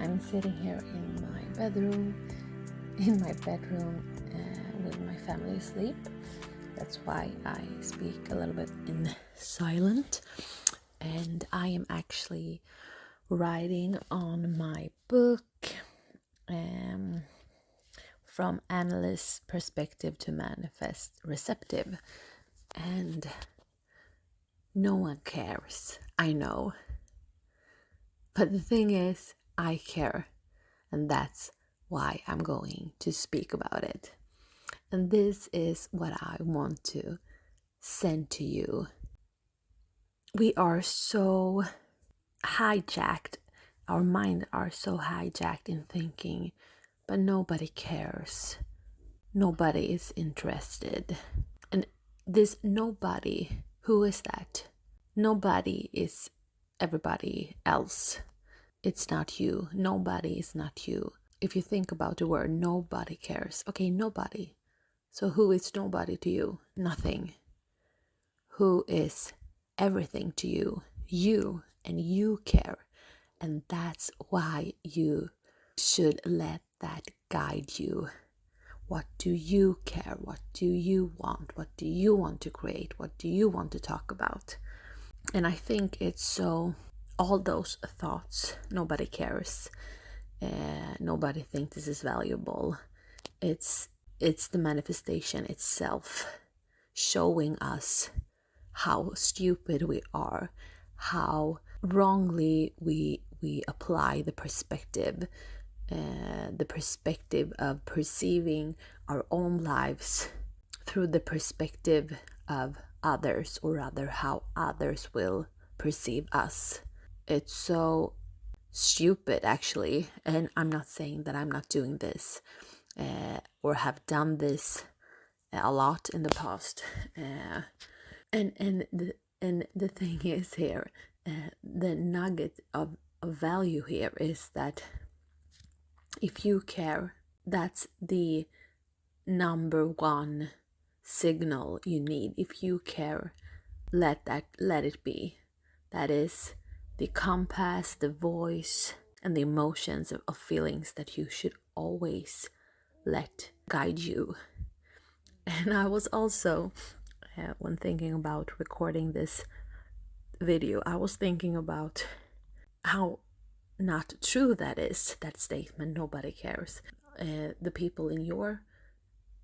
I'm sitting here in my bedroom with my family asleep. That's why I speak a little bit in silent. And I am actually writing on my book from analyst perspective to manifest receptive. And no one cares, I know. But the thing is, I care. And that's why I'm going to speak about it. And this is what I want to send to you. We are so hijacked, our minds are so hijacked in thinking, but nobody cares. Nobody is interested. And this nobody, who is that? Nobody is everybody else. It's not you. Nobody is not you. If you think about the word nobody cares, okay, nobody. So who is nobody to you? Nothing. Who is everything to you? You, and you care. And that's why you should let that guide you. What do you care? What do you want? What do you want to create? What do you want to talk about? And I think it's so, all those thoughts, nobody cares. Nobody thinks this is valuable. It's the manifestation itself showing us how stupid we are, how wrongly we apply the perspective of perceiving our own lives through the perspective of others, or rather how others will perceive us. It's so stupid, actually, and I'm not saying that I'm not doing this or have done this a lot in the past, and the thing is here, the nugget of value here is that if you care, that's the number one signal you need. If you care, let it be. That is the compass, the voice, and the emotions of feelings that you should always let guide you. And I was also, when thinking about recording this video, I was thinking about how not true that is, that statement, nobody cares. The people in your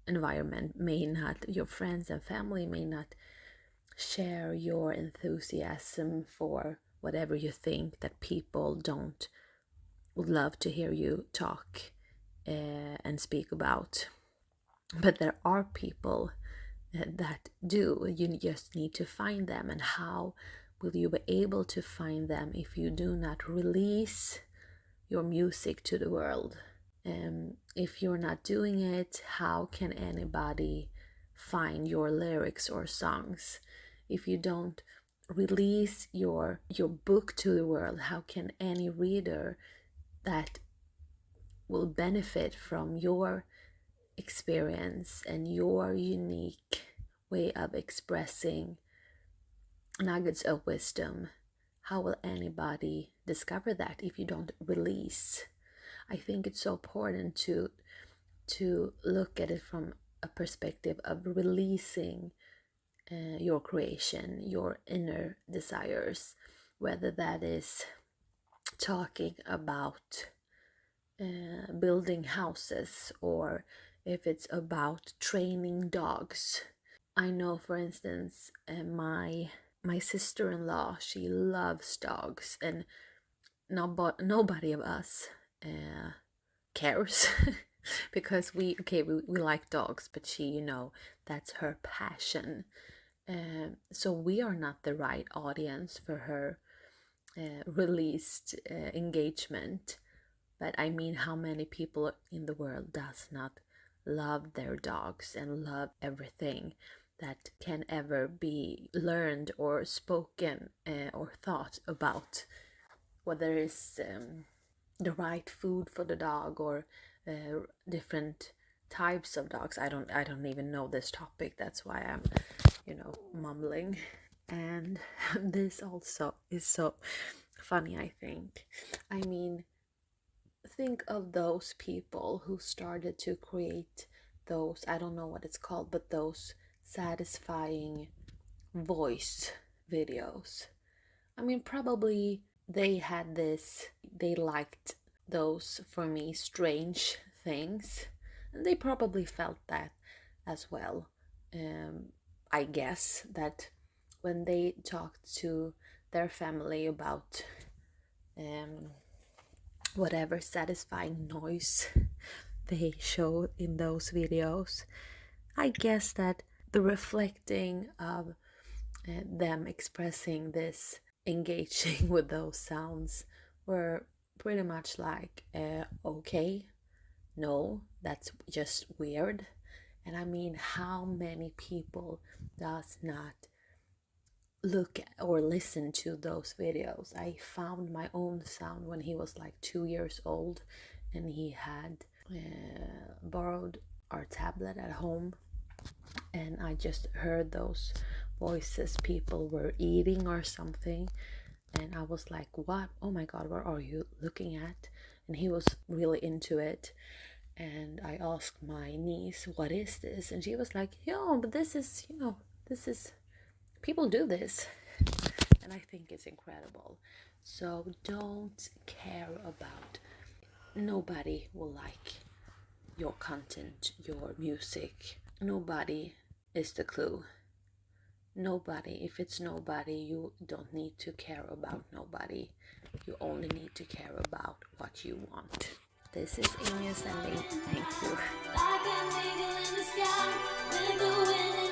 environment may not, your friends and family may not share your enthusiasm for whatever you think that people would love to hear you talk and speak about. But there are people that do. You just need to find them. And how will you be able to find them if you do not release your music to the world? If you're not doing it, how can anybody find your lyrics or songs? If you don't release your book to the world, how can any reader that will benefit from your experience and your unique way of expressing nuggets of wisdom, how will anybody discover that if you don't release? I think it's so important to look at it from a perspective of releasing your creation, your inner desires, whether that is talking about building houses, or if it's about training dogs. I know, for instance, my sister-in-law, she loves dogs, and nobody of us cares because we like dogs, but she, that's her passion. So we are not the right audience for her released engagement. But I mean, how many people in the world does not love their dogs and love everything that can ever be learned or spoken or thought about, whether it's the right food for the dog or different types of dogs. I don't even know this topic. That's why I'm mumbling. And this also is so funny, I think. I mean, think of those people who started to create those, I don't know what it's called, but those satisfying voice videos. I mean, probably they liked those, for me, strange things, and they probably felt that as well. I guess that when they talked to their family about whatever satisfying noise they showed in those videos, I guess that the reflecting of them expressing this, engaging with those sounds, were pretty much like, okay, no, that's just weird. And I mean, how many people does not look or listen to those videos? I found my own son when he was like 2 years old, and he had borrowed our tablet at home, and I just heard those voices. People were eating or something, and I was like, what? Oh my god, what are you looking at? And he was really into it, and I asked my niece, what is this? And she was like, yo, but this is, this is, people do this. And I think it's incredible. So don't care about, nobody will like your content, your music. Nobody is the clue. Nobody. If it's nobody, you don't need to care about nobody. You only need to care about what you want. This is Amy sending. Thank you.